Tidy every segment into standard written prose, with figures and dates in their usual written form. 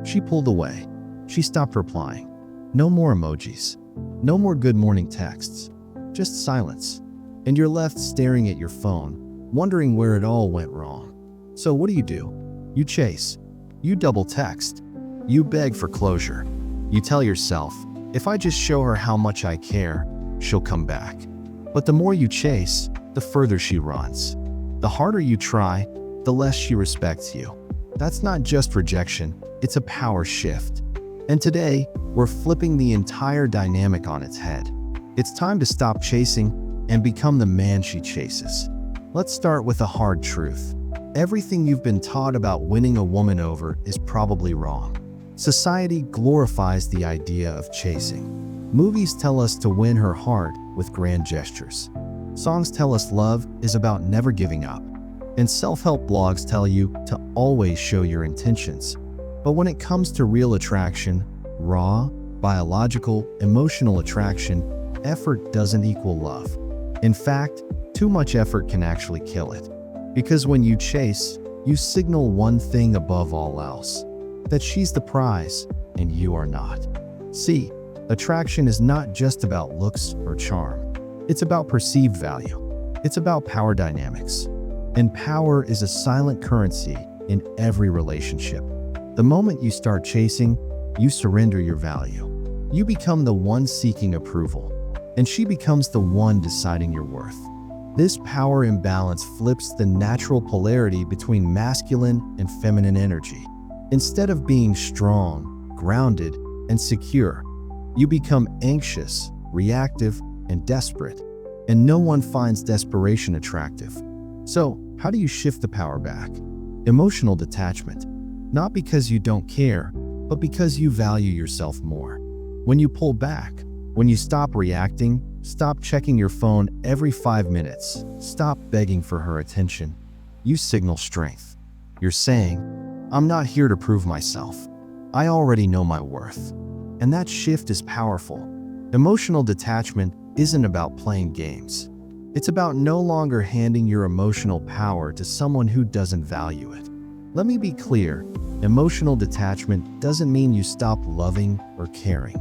She pulled away. She stopped replying. No more emojis. No more good morning texts. Just silence. And you're left staring at your phone, wondering where it all went wrong. So what do? You chase. You double text. You beg for closure. You tell yourself, if I just show her how much I care, she'll come back. But the more you chase, the further she runs. The harder you try, the less she respects you. That's not just rejection, it's a power shift. And today, we're flipping the entire dynamic on its head. It's time to stop chasing and become the man she chases. Let's start with a hard truth. Everything you've been taught about winning a woman over is probably wrong. Society glorifies the idea of chasing. Movies tell us to win her heart with grand gestures. Songs tell us love is about never giving up. And self-help blogs tell you to always show your intentions. But when it comes to real attraction, raw, biological, emotional attraction, effort doesn't equal love. In fact, too much effort can actually kill it. Because when you chase, you signal one thing above all else: that she's the prize and you are not. See, attraction is not just about looks or charm. It's about perceived value. It's about power dynamics. And power is a silent currency in every relationship. The moment you start chasing, you surrender your value. You become the one seeking approval, and she becomes the one deciding your worth. This power imbalance flips the natural polarity between masculine and feminine energy. Instead of being strong, grounded, and secure, you become anxious, reactive, and desperate. And no one finds desperation attractive. So, how do you shift the power back? Emotional detachment. Not because you don't care, but because you value yourself more. When you pull back, when you stop reacting, stop checking your phone every 5 minutes, stop begging for her attention, you signal strength. You're saying, I'm not here to prove myself. I already know my worth. And that shift is powerful. Emotional detachment isn't about playing games. It's about no longer handing your emotional power to someone who doesn't value it. Let me be clear, emotional detachment doesn't mean you stop loving or caring.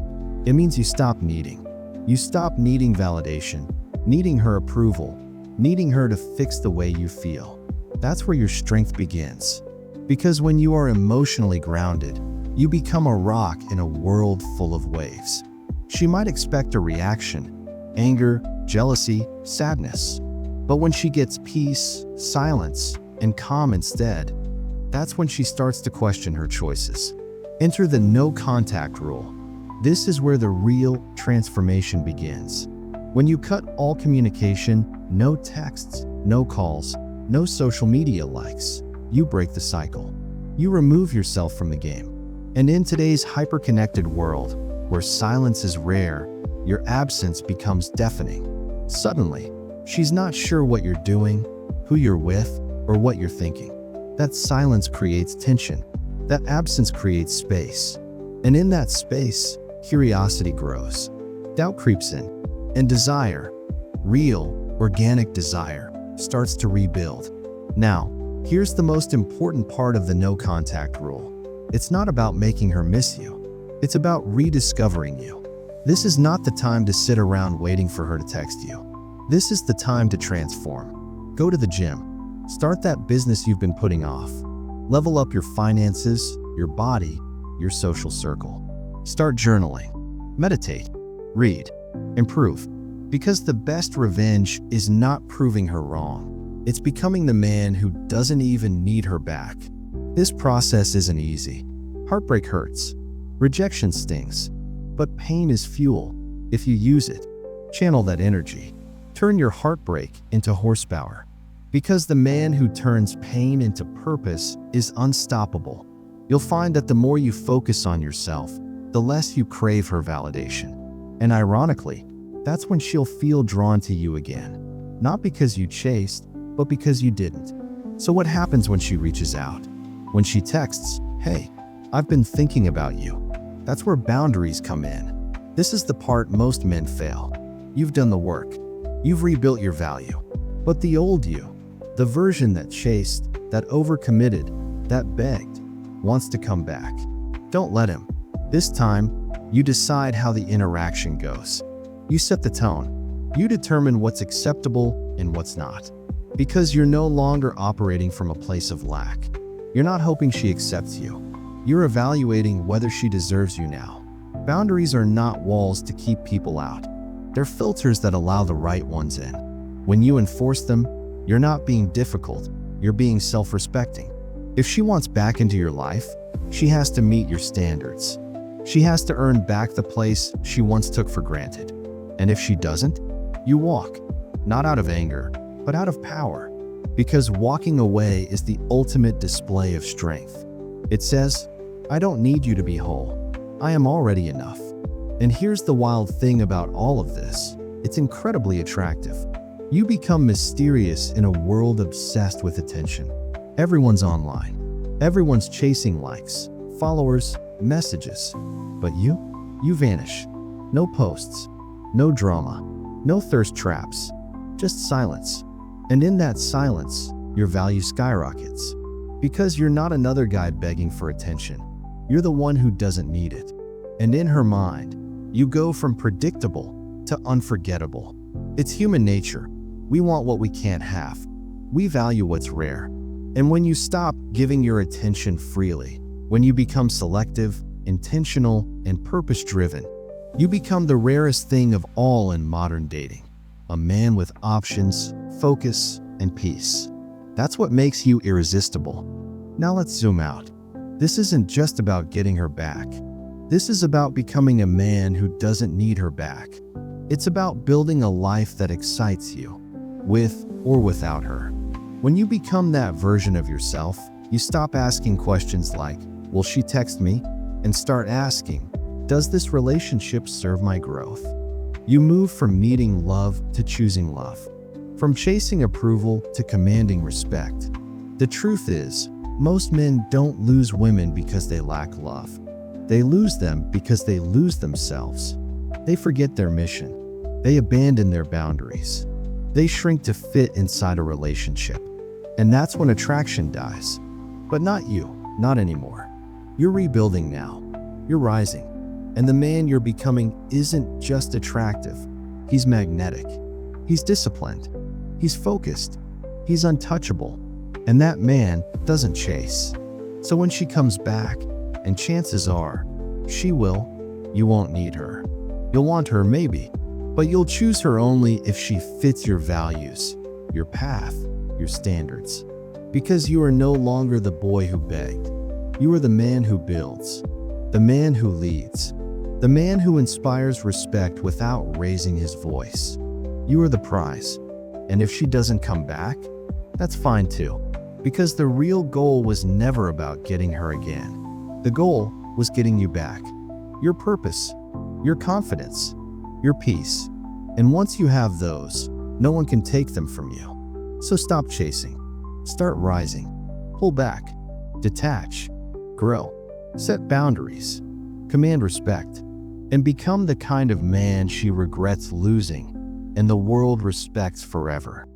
It means you stop needing. You stop needing validation, needing her approval, needing her to fix the way you feel. That's where your strength begins. Because when you are emotionally grounded, you become a rock in a world full of waves. She might expect a reaction: anger, jealousy, sadness. But when she gets peace, silence, and calm instead, that's when she starts to question her choices. Enter the no contact rule. This is where the real transformation begins. When you cut all communication, no texts, no calls, no social media likes, you break the cycle. You remove yourself from the game. And in today's hyper-connected world, where silence is rare, your absence becomes deafening. Suddenly, she's not sure what you're doing, who you're with, or what you're thinking. That silence creates tension. That absence creates space. And in that space, curiosity grows. Doubt creeps in. And desire, real, organic desire, starts to rebuild. Now, here's the most important part of the no contact rule. It's not about making her miss you. It's about rediscovering you. This is not the time to sit around waiting for her to text you. This is the time to transform. Go to the gym. Start that business you've been putting off. Level up your finances, your body, your social circle. Start journaling. Meditate. Read. Improve. Because the best revenge is not proving her wrong. It's becoming the man who doesn't even need her back. This process isn't easy. Heartbreak hurts. Rejection stings. But pain is fuel. If you use it, channel that energy. Turn your heartbreak into horsepower. Because the man who turns pain into purpose is unstoppable. You'll find that the more you focus on yourself, the less you crave her validation. And ironically, that's when she'll feel drawn to you again. Not because you chased, but because you didn't. So what happens when she reaches out? When she texts, "Hey, I've been thinking about you." That's where boundaries come in. This is the part most men fail. You've done the work. You've rebuilt your value. But the old you, the version that chased, that overcommitted, that begged, wants to come back. Don't let him. This time, you decide how the interaction goes. You set the tone. You determine what's acceptable and what's not. Because you're no longer operating from a place of lack. You're not hoping she accepts you. You're evaluating whether she deserves you now. Boundaries are not walls to keep people out. They're filters that allow the right ones in. When you enforce them, you're not being difficult, you're being self-respecting. If she wants back into your life, she has to meet your standards. She has to earn back the place she once took for granted. And if she doesn't, you walk, not out of anger, but out of power. Because walking away is the ultimate display of strength. It says, I don't need you to be whole. I am already enough. And here's the wild thing about all of this. It's incredibly attractive. You become mysterious in a world obsessed with attention. Everyone's online. Everyone's chasing likes, followers, messages. But you vanish. No posts, no drama, no thirst traps, just silence. And in that silence, your value skyrockets. Because you're not another guy begging for attention. You're the one who doesn't need it. And in her mind, you go from predictable to unforgettable. It's human nature. We want what we can't have. We value what's rare. And when you stop giving your attention freely, when you become selective, intentional, and purpose-driven, you become the rarest thing of all in modern dating. A man with options, focus, and peace. That's what makes you irresistible. Now let's zoom out. This isn't just about getting her back. This is about becoming a man who doesn't need her back. It's about building a life that excites you, with or without her. When you become that version of yourself, you stop asking questions like, will she text me? And start asking, does this relationship serve my growth? You move from needing love to choosing love, from chasing approval to commanding respect. The truth is, most men don't lose women because they lack love. They lose them because they lose themselves. They forget their mission. They abandon their boundaries. They shrink to fit inside a relationship. And that's when attraction dies. But not you, not anymore. You're rebuilding now. You're rising. And the man you're becoming isn't just attractive. He's magnetic. He's disciplined. He's focused. He's untouchable. And that man doesn't chase. So when she comes back, and chances are, she will, you won't need her. You'll want her maybe, but you'll choose her only if she fits your values, your path, your standards. Because you are no longer the boy who begged. You are the man who builds, the man who leads, the man who inspires respect without raising his voice. You are the prize. And if she doesn't come back, that's fine too. Because the real goal was never about getting her again. The goal was getting you back. Your purpose, your confidence, your peace. And once you have those, no one can take them from you. So stop chasing. Start rising. Pull back. Detach. Grow. Set boundaries. Command respect. And become the kind of man she regrets losing and the world respects forever.